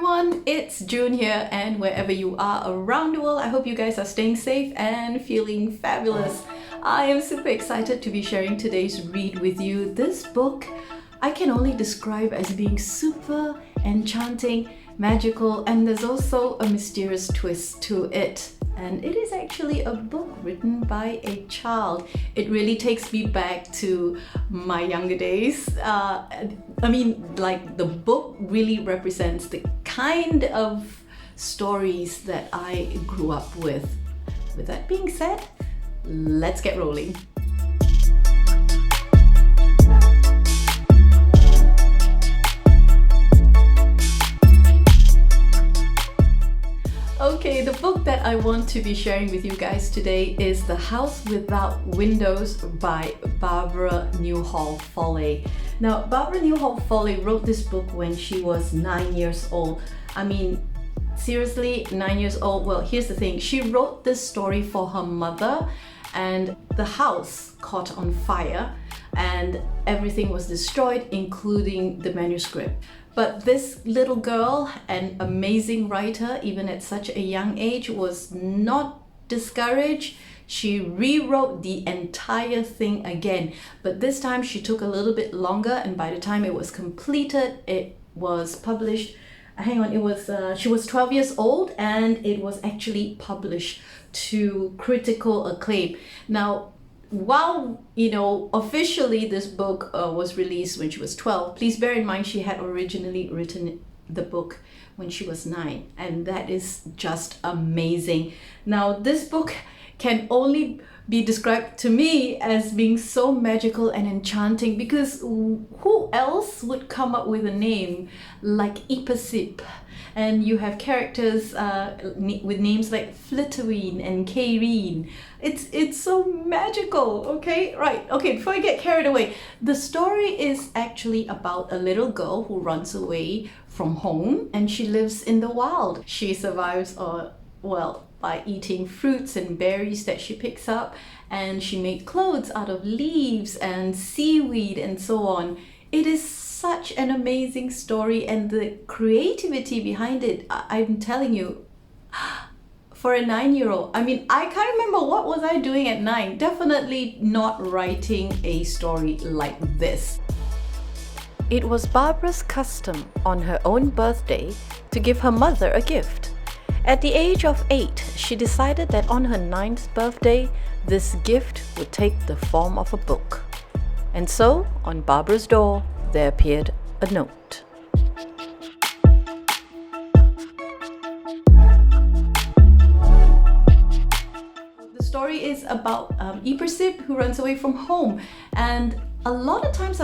everyone, it's June here, and wherever you are around the world, I hope you guys are staying safe and feeling fabulous. I am super excited to be sharing today's read with you. This book I can only describe as being super enchanting, magical, and there's also a mysterious twist to it. And it is actually a book written by a child. It really takes me back to my younger days. The book really represents the kind of stories that I grew up with. With that being said, let's get rolling. Okay, the book that I want to be sharing with you guys today is The House Without Windows by Barbara Newhall Follett. Now, Barbara Newhall Follett wrote this book when she was 9 years old. I mean, seriously, 9 years old? Well, here's the thing. She wrote this story for her mother, and the house caught on fire and everything was destroyed, including the manuscript. But this little girl, an amazing writer, even at such a young age, was not discouraged. She rewrote the entire thing again, but this time she took a little bit longer, and by the time it was completed, it was published. She was 12 years old, and it was actually published to critical acclaim. Now, while officially this book was released when she was 12, please bear in mind she had originally written the book when she was 9, and that is just amazing. Now, this book can only be described to me as being so magical and enchanting, because who else would come up with a name like 𝘱𝘯𝘰𝘮𝘮? And you have characters with names like 𝘬𝘰𝘮𝘮 and 𝘬𝘰𝘮𝘮. It's so magical, okay? Right, okay, before I get carried away, the story is actually about a little girl who runs away from home, and she lives in the wild. She survives, by eating fruits and berries that she picks up, and she made clothes out of leaves and seaweed and so on. It is such an amazing story, and the creativity behind it, I'm telling you, for a 9-year-old, I mean, I can't remember what was I doing at 9. Definitely not writing a story like this. It was Barbara's custom on her own birthday to give her mother a gift. At the age of 8, she decided that on her 9th birthday, this gift would take the form of a book. And so, on Barbara's door, there appeared a note. The story is about 𝘱𝘱𝘰𝘮 who runs away from home. And a lot of times,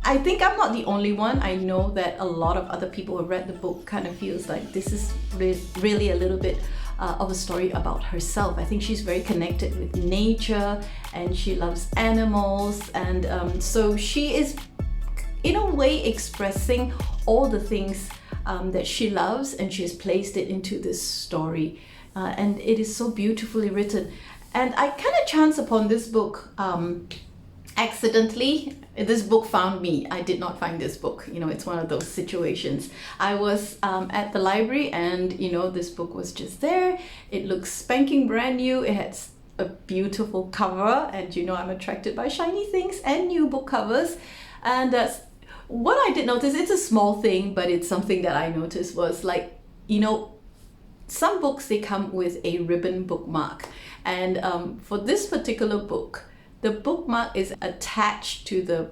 I think I'm not the only one. I know that a lot of other people who read the book kind of feels like this is really a little bit of a story about herself. I think she's very connected with nature, and she loves animals, and so she is in a way expressing all the things that she loves, and she has placed it into this story, and it is so beautifully written. And I kind of chanced upon this book accidentally. This book found me. I did not find this book. It's one of those situations. I was at the library, and this book was just there. It looks spanking brand new. It has a beautiful cover, and I'm attracted by shiny things and new book covers. And what I did notice, it's a small thing, but it's something that I noticed was some books, they come with a ribbon bookmark, and for this particular book, the bookmark is attached to the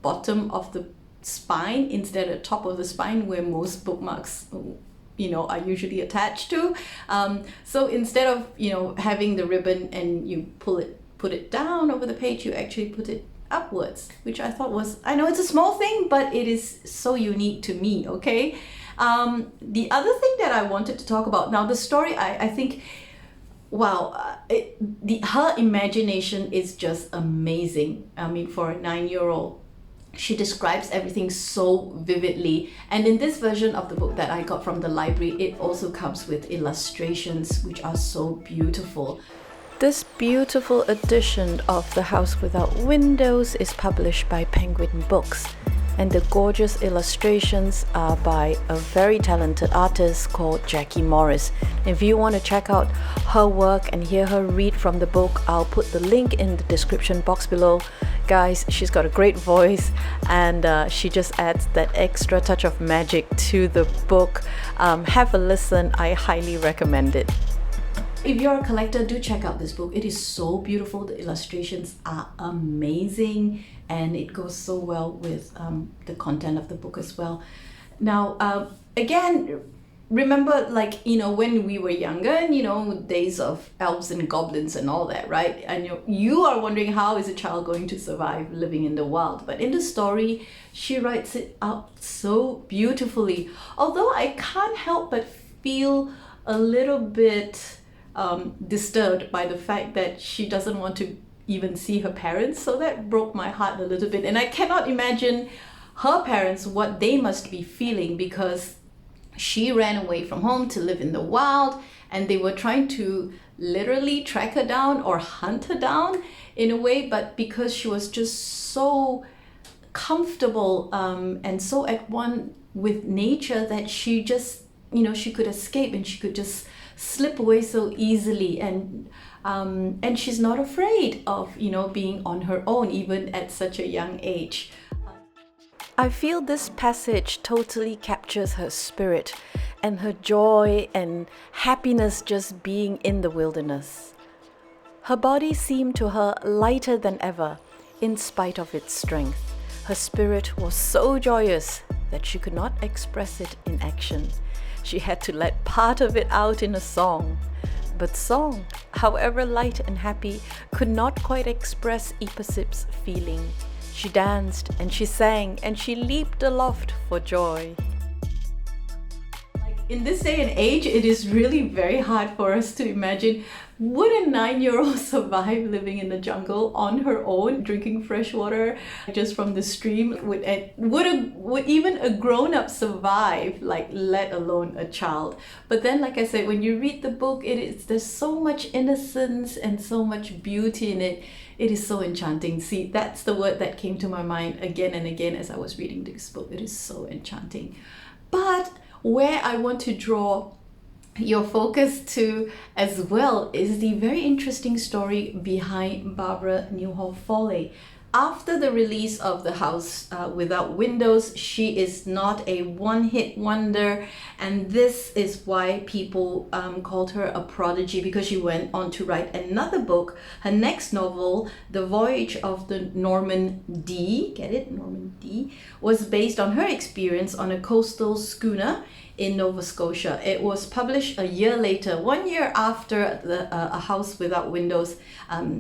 bottom of the spine instead of top of the spine, where most bookmarks are usually attached to. So instead of having the ribbon and you put it down over the page, you actually put it upwards, which I thought was, I know it's a small thing, but it is so unique to me, okay? The other thing that I wanted to talk about, now the story, I think, wow, her imagination is just amazing. I mean, for a 9-year-old, she describes everything so vividly. And in this version of the book that I got from the library, it also comes with illustrations, which are so beautiful. This beautiful edition of The House Without Windows is published by Penguin Books. and the gorgeous illustrations are by a very talented artist called Jackie Morris. If you want to check out her work and hear her read from the book, I'll put the link in the description box below. Guys, she's got a great voice, and she just adds that extra touch of magic to the book. Have a listen, I highly recommend it. If you're a collector, do check out this book. It is so beautiful. The illustrations are amazing, and it goes so well with the content of the book as well. Now, again, remember, like, when we were younger, and days of elves and goblins and all that, right? And you are wondering, how is a child going to survive living in the wild? But in the story, she writes it out so beautifully. Although I can't help but feel a little bit disturbed by the fact that she doesn't want to even see her parents. So that broke my heart a little bit. And I cannot imagine her parents, what they must be feeling, because she ran away from home to live in the wild, and they were trying to literally track her down or hunt her down in a way. But because she was just so comfortable and so at one with nature, that she just, she could escape and she could just slip away so easily, and she's not afraid of being on her own even at such a young age. I feel this passage totally captures her spirit and her joy and happiness just being in the wilderness. Her body seemed to her lighter than ever in spite of its strength. Her spirit was so joyous that she could not express it in action. She had to let part of it out in a song. But song, however light and happy, could not quite express 𝘱𝘮𝘰𝘮𝘮's feeling. She danced and she sang and she leaped aloft for joy. In this day and age, it is really very hard for us to imagine, would a 9-year-old survive living in the jungle on her own, drinking fresh water just from the stream? Would even a grown-up survive, let alone a child? But then, like I said, when you read the book, there's so much innocence and so much beauty in it. It is so enchanting. See, that's the word that came to my mind again and again as I was reading this book. It is so enchanting. But where I want to draw your focus to as well is the very interesting story behind Barbara Newhall Follett. After the release of The House Without Windows, she is not a one-hit wonder, and this is why people called her a prodigy, because she went on to write another book. Her next novel, The Voyage of the 𝘮𝘰𝘮𝘦, get it? 𝘮𝘰𝘮𝘦, was based on her experience on a coastal schooner in Nova Scotia. It was published a year later, 1 year after A House Without Windows.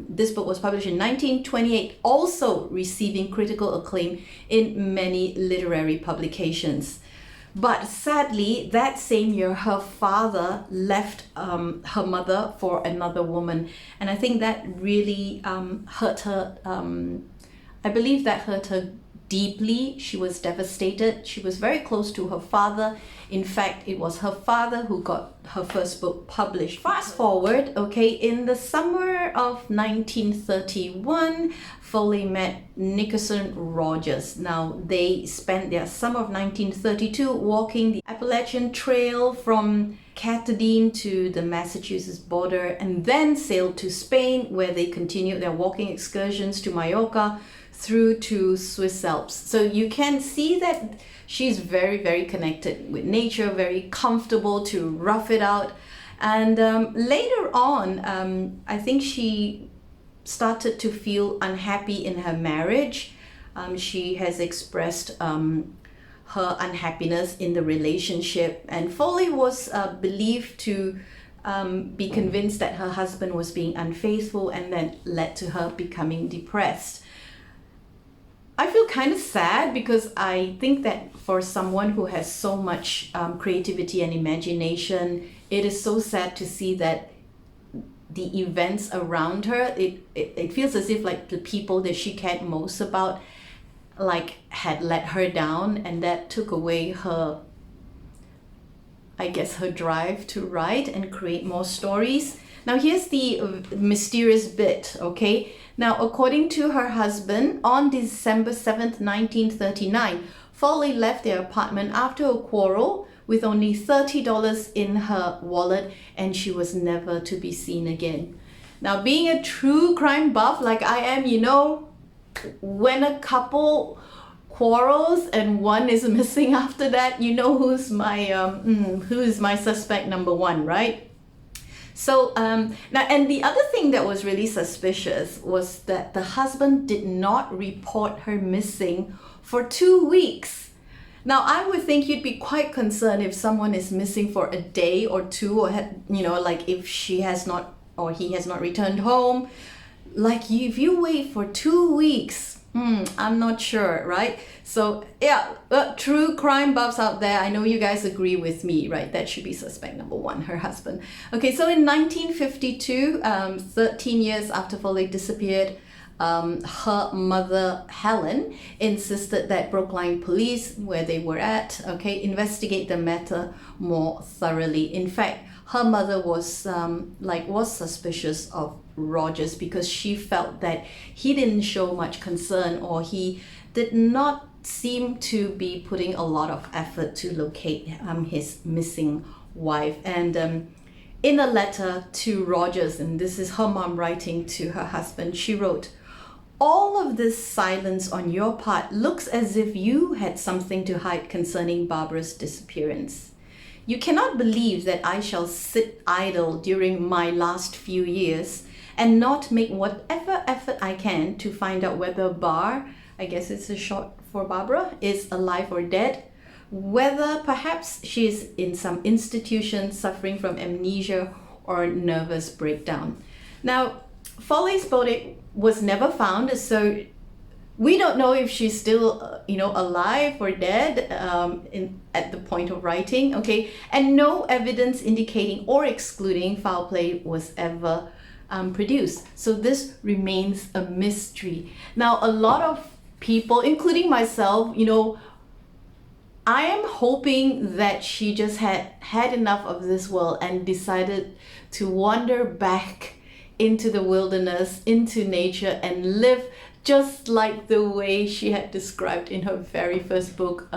This book was published in 1928, also receiving critical acclaim in many literary publications. But sadly, that same year, her father left her mother for another woman. And I think that really hurt her. I believe that hurt her deeply. She was devastated. She was very close to her father. In fact, it was her father who got her first book published. Fast forward, okay, in the summer of 1931, Foley met Nickerson Rogers. Now, they spent their summer of 1932 walking the Appalachian Trail from Katahdin to the Massachusetts border, and then sailed to Spain, where they continued their walking excursions to Mallorca through to Swiss Alps. So you can see that she's very, very connected with nature, very comfortable to rough it out. And later on, I think she started to feel unhappy in her marriage. She has expressed her unhappiness in the relationship, and Foley was believed to be convinced that her husband was being unfaithful, and that led to her becoming depressed. I feel kind of sad, because I think that for someone who has so much creativity and imagination, it is so sad to see that the events around her, it feels as if like the people that she cared most about had let her down, and that took away her, I guess, her drive to write and create more stories. Now here's the mysterious bit, okay? Now, according to her husband, on December 7th, 1939, Foley left their apartment after a quarrel with only $30 in her wallet, and she was never to be seen again. Now, being a true crime buff like I am, you know, when a couple quarrels and one is missing after that, you know who's my suspect number one, right? So now, and the other thing that was really suspicious was that the husband did not report her missing for 2 weeks. Now, I would think you'd be quite concerned if someone is missing for a day or two, or like if she has not or he has not returned home. Like if you wait for 2 weeks, I'm not sure, right? So yeah, true crime buffs out there, I know you guys agree with me, right? That should be suspect number one, her husband. Okay, so in 1952, 13 years after Foley disappeared, her mother, Helen, insisted that Brookline police, where they were at, okay, investigate the matter more thoroughly. In fact, her mother was suspicious of Rogers because she felt that he didn't show much concern, or he did not seem to be putting a lot of effort to locate his missing wife. And in a letter to Rogers, and this is her mom writing to her husband, she wrote, "All of this silence on your part looks as if you had something to hide concerning Barbara's disappearance. You cannot believe that I shall sit idle during my last few years and not make whatever effort I can to find out whether Bar, I guess it's a short for Barbara, is alive or dead, whether perhaps she is in some institution suffering from amnesia or nervous breakdown." Now, Foley's body was never found, so we don't know if she's still, alive or dead at the point of writing, okay? And no evidence indicating or excluding foul play was ever produced. So this remains a mystery. Now, a lot of people, including myself, I am hoping that she just had enough of this world and decided to wander back into the wilderness, into nature, and live just like the way she had described in her very first book,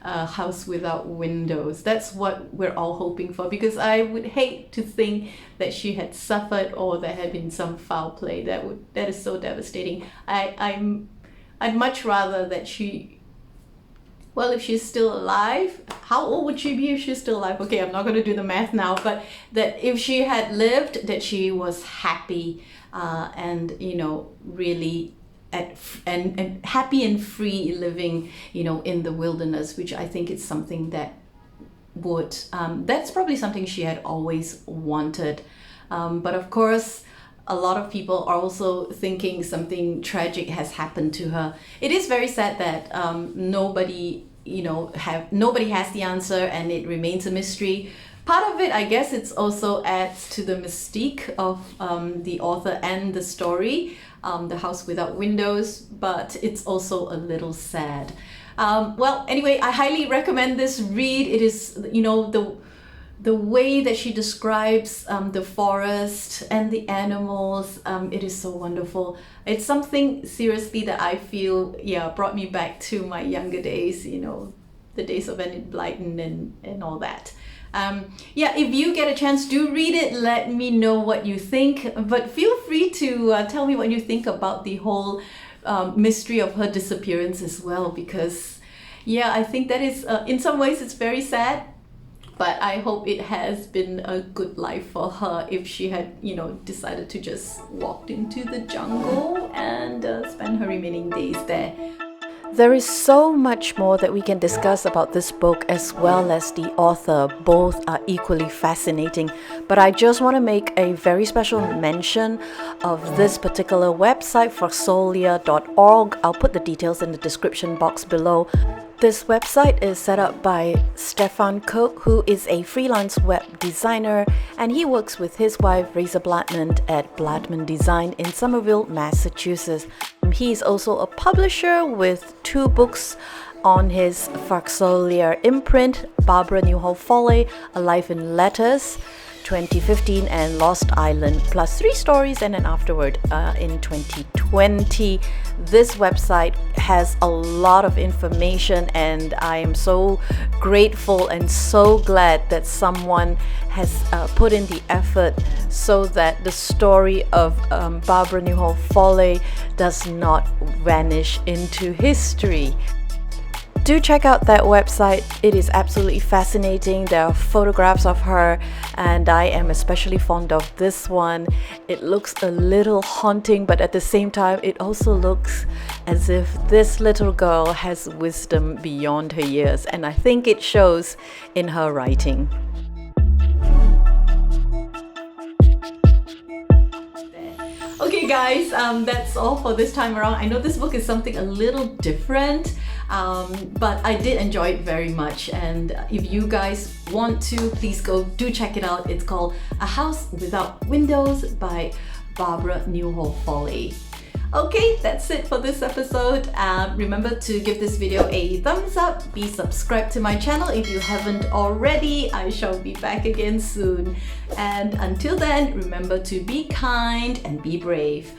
House Without Windows. That's what we're all hoping for, because I would hate to think that she had suffered or there had been some foul play. That is so devastating. I'd much rather that she, well, if she's still alive, how old would she be if she's still alive? Okay, I'm not going to do the math now, but that if she had lived, that she was happy and really and happy and free living, in the wilderness, which I think is something that would, that's probably something she had always wanted. But of course, a lot of people are also thinking something tragic has happened to her. It is very sad that nobody has the answer, and it remains a mystery. Part of it, I guess, it's also adds to the mystique of the author and the story, The House Without Windows, but it's also a little sad. Well, anyway, I highly recommend this read. It is, the way that she describes the forest and the animals, it is so wonderful. It's something, seriously, that I feel, brought me back to my younger days, the days of Enid Blyton and all that. If you get a chance, do read it. Let me know what you think, but feel free to tell me what you think about the whole mystery of her disappearance as well, because I think that is, in some ways, it's very sad. But I hope it has been a good life for her if she had, decided to just walk into the jungle and spend her remaining days there. There is so much more that we can discuss about this book as well as the author. Both are equally fascinating. But I just want to make a very special mention of this particular website, foxolia.org. I'll put the details in the description box below. This website is set up by Stefan Cook, who is a freelance web designer, and he works with his wife, Razor Blattman, at Blattman Design in Somerville, Massachusetts. He is also a publisher with 2 books on his Foxolia imprint, Barbara Newhall Follett, A Life in Letters, 2015 and Lost Island, plus 3 stories and an afterword in 2020. This website has a lot of information, and I am so grateful and so glad that someone has put in the effort so that the story of Barbara Newhall Follett does not vanish into history. Do check out that website. It is absolutely fascinating. There are photographs of her, and I am especially fond of this one. It looks a little haunting, but at the same time it also looks as if this little girl has wisdom beyond her years, and I think it shows in her writing. Okay guys, that's all for this time around. I know this book is something a little different, but I did enjoy it very much, and if you guys want to, please do check it out. It's called A House Without Windows by Barbara Newhall Follett. Okay, that's it for this episode. Remember to give this video a thumbs up, be subscribed to my channel if you haven't already. I shall be back again soon. And until then, remember to be kind and be brave.